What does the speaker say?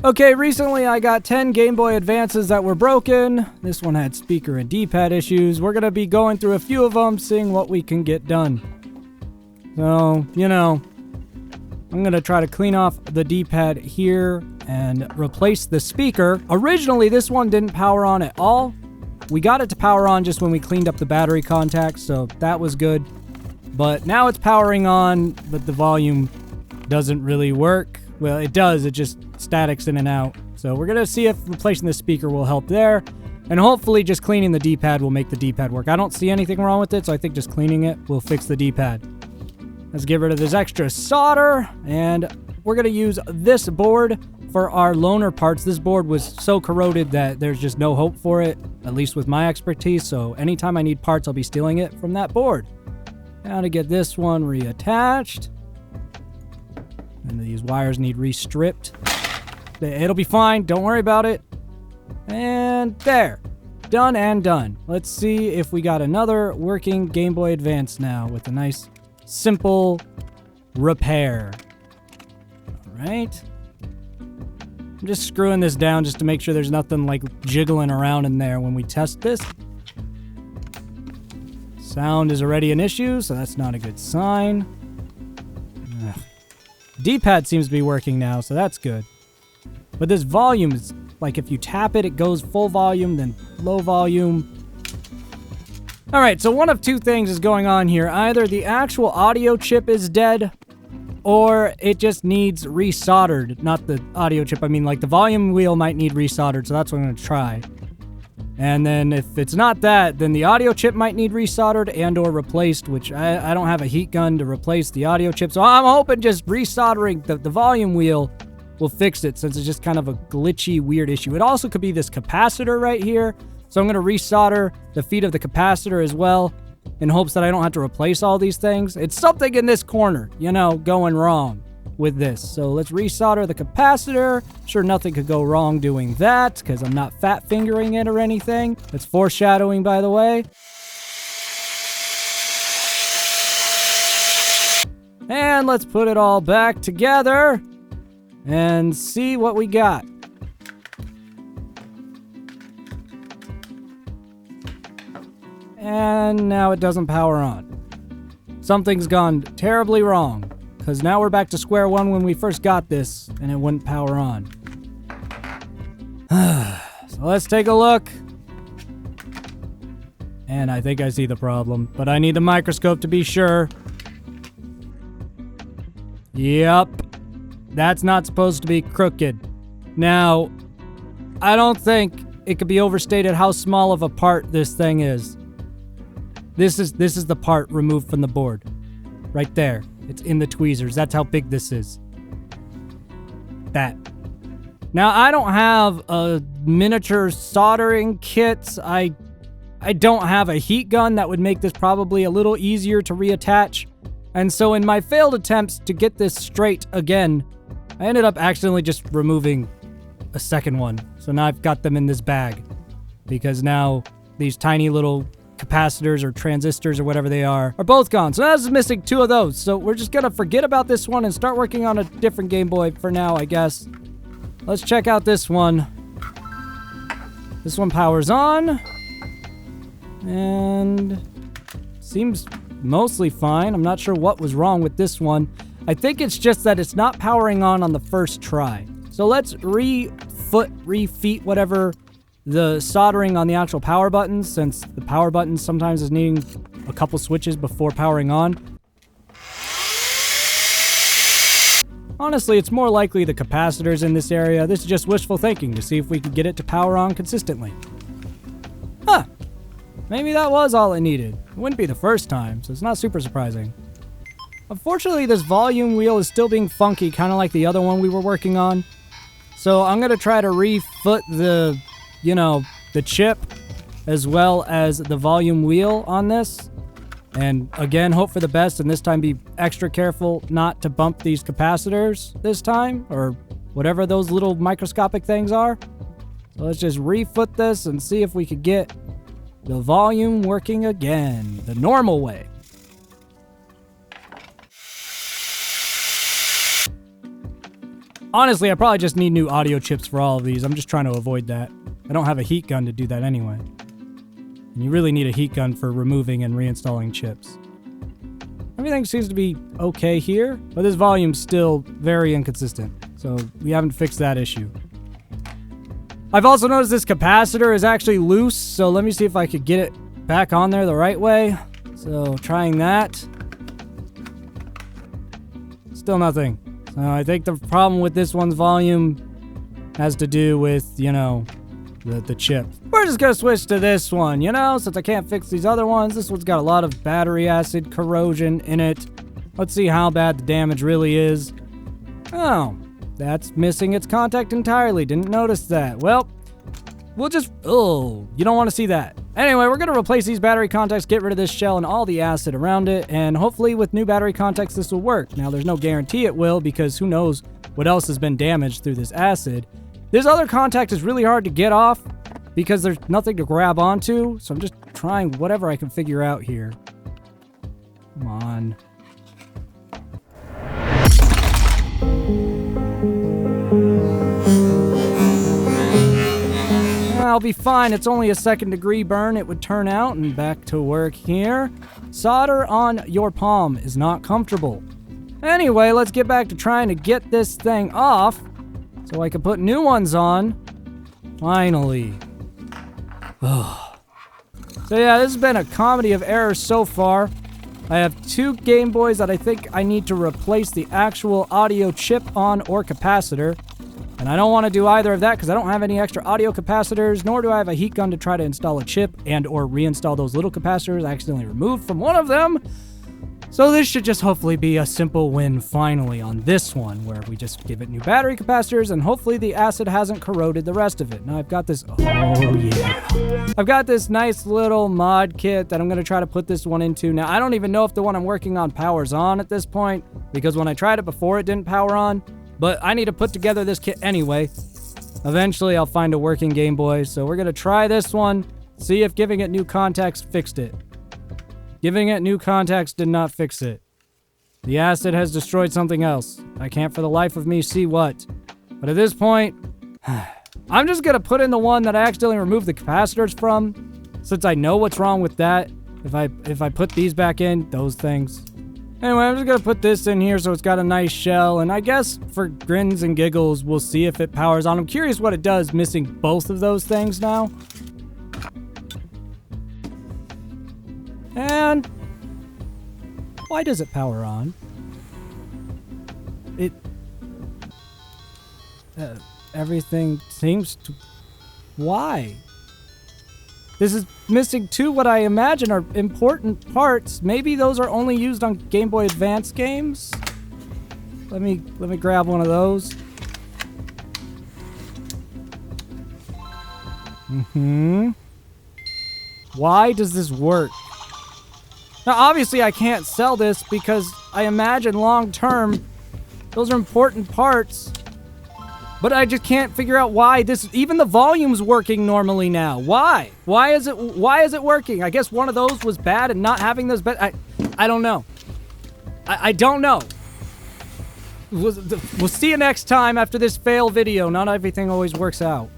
Okay, recently I got 10 Gameboy Advances that were broken. This one had speaker and D-pad issues. We're gonna be going through a few of them, seeing what we can get done. So, I'm gonna try to clean off the D-pad here and replace the speaker. Originally, this one didn't power on at all. We got it to power on just when we cleaned up the battery contacts, so that was good. But now it's powering on, but the volume doesn't really work. Well, it does, it just statics in and out. So we're gonna see if replacing the speaker will help there. And hopefully just cleaning the D-pad will make the D-pad work. I don't see anything wrong with it, so I think just cleaning it will fix the D-pad. Let's get rid of this extra solder, and we're gonna use this board for our loaner parts. This board was so corroded that there's just no hope for it, at least with my expertise, so anytime I need parts, I'll be stealing it from that board. Now to get this one reattached. And these wires need restripped. It'll be fine, don't worry about it. And there. Done and done. Let's see if we got another working Game Boy Advance now with a nice, simple repair. Alright. I'm just screwing this down just to make sure there's nothing like jiggling around in there when we test this. Sound is already an issue, so that's not a good sign. Ugh. D-pad seems to be working now, so that's good. But this volume is, like, if you tap it, it goes full volume, then low volume. Alright, so one of two things is going on here. Either the actual audio chip is dead, or it just needs resoldered. Not the audio chip, I mean, like, the volume wheel might need resoldered, so that's what I'm going to try. And then if it's not that, then the audio chip might need resoldered and or replaced, which I don't have a heat gun to replace the audio chip. So I'm hoping just resoldering the volume wheel will fix it, since it's just kind of a glitchy, weird issue. It also could be this capacitor right here. So I'm going to resolder the feet of the capacitor as well, in hopes that I don't have to replace all these things. It's something in this corner, going wrong with this. So let's resolder the capacitor. Sure, nothing could go wrong doing that, because I'm not fat fingering it or anything. It's foreshadowing, by the way. And let's put it all back together and see what we got. And now it doesn't power on. Something's gone terribly wrong, because now we're back to square one when we first got this, and it wouldn't power on. So let's take a look. And I think I see the problem, but I need the microscope to be sure. Yep. That's not supposed to be crooked. Now, I don't think it could be overstated how small of a part this thing is. This is the part removed from the board. Right there. It's in the tweezers. That's how big this is. That. Now, I don't have a miniature soldering kit. I don't have a heat gun that would make this probably a little easier to reattach. And so in my failed attempts to get this straight again, I ended up accidentally just removing a second one. So now I've got them in this bag, because now these tiny little capacitors or transistors or whatever they are both gone. So now this is missing two of those. So we're just gonna forget about this one and start working on a different Game Boy for now, I guess. Let's check out this one. This one powers on. And seems mostly fine. I'm not sure what was wrong with this one. I think it's just that it's not powering on the first try. So let's refeet whatever the soldering on the actual power buttons, since the power button sometimes is needing a couple switches before powering on. Honestly, it's more likely the capacitors in this area. This is just wishful thinking to see if we could get it to power on consistently. Huh. Maybe that was all it needed. It wouldn't be the first time, so it's not super surprising. Unfortunately, this volume wheel is still being funky, kind of like the other one we were working on. So I'm going to try to refoot the chip as well as the volume wheel on this. And again, hope for the best, and this time be extra careful not to bump these capacitors this time, or whatever those little microscopic things are. So let's just refoot this and see if we could get the volume working again, the normal way. Honestly, I probably just need new audio chips for all of these. I'm just trying to avoid that. I don't have a heat gun to do that anyway. And you really need a heat gun for removing and reinstalling chips. Everything seems to be okay here, but this volume's still very inconsistent. So we haven't fixed that issue. I've also noticed this capacitor is actually loose, so let me see if I could get it back on there the right way. So trying that. Still nothing. So I think the problem with this one's volume has to do with, you know, the chip. We're just gonna switch to this one, you know, since I can't fix these other ones. This one's got a lot of battery acid corrosion in it. Let's see how bad the damage really is. Oh, that's missing its contact entirely. Didn't notice that. Well, we'll just... Oh, you don't want to see that. Anyway, we're going to replace these battery contacts, get rid of this shell and all the acid around it, and hopefully with new battery contacts this will work. Now, there's no guarantee it will, because who knows what else has been damaged through this acid. This other contact is really hard to get off, because there's nothing to grab onto, so I'm just trying whatever I can figure out here. Come on. I'll be fine. It's only a second-degree burn, it would turn out, and back to work here. Solder on your palm is not comfortable. Anyway, let's get back to trying to get this thing off so I can put new ones on. Finally. So yeah, this has been a comedy of errors so far. I have 2 Game Boys that I think I need to replace the actual audio chip on or capacitor. And I don't want to do either of that because I don't have any extra audio capacitors, nor do I have a heat gun to try to install a chip and or reinstall those little capacitors I accidentally removed from one of them. So this should just hopefully be a simple win finally on this one, where we just give it new battery capacitors and hopefully the acid hasn't corroded the rest of it. Now I've got this, oh yeah. I've got this nice little mod kit that I'm going to try to put this one into. Now I don't even know if the one I'm working on powers on at this point, because when I tried it before it didn't power on. But I need to put together this kit anyway. Eventually, I'll find a working Game Boy. So we're going to try this one, see if giving it new contacts fixed it. Giving it new contacts did not fix it. The acid has destroyed something else. I can't for the life of me see what. But at this point, I'm just going to put in the one that I accidentally removed the capacitors from, since I know what's wrong with that. If I put these back in, those things... Anyway, I'm just going to put this in here so it's got a nice shell, and I guess for grins and giggles, we'll see if it powers on. I'm curious what it does missing both of those things now. And why does it power on? Everything seems to... Why? This is missing 2 what I imagine are important parts. Maybe those are only used on Game Boy Advance games? Let me grab one of those. Why does this work? Now, obviously I can't sell this because I imagine long term those are important parts. But I just can't figure out why this... Even the volume's working normally now. Why? Why is it working? I guess one of those was bad and not having those... I don't know. I don't know. We'll see you next time after this fail video. Not everything always works out.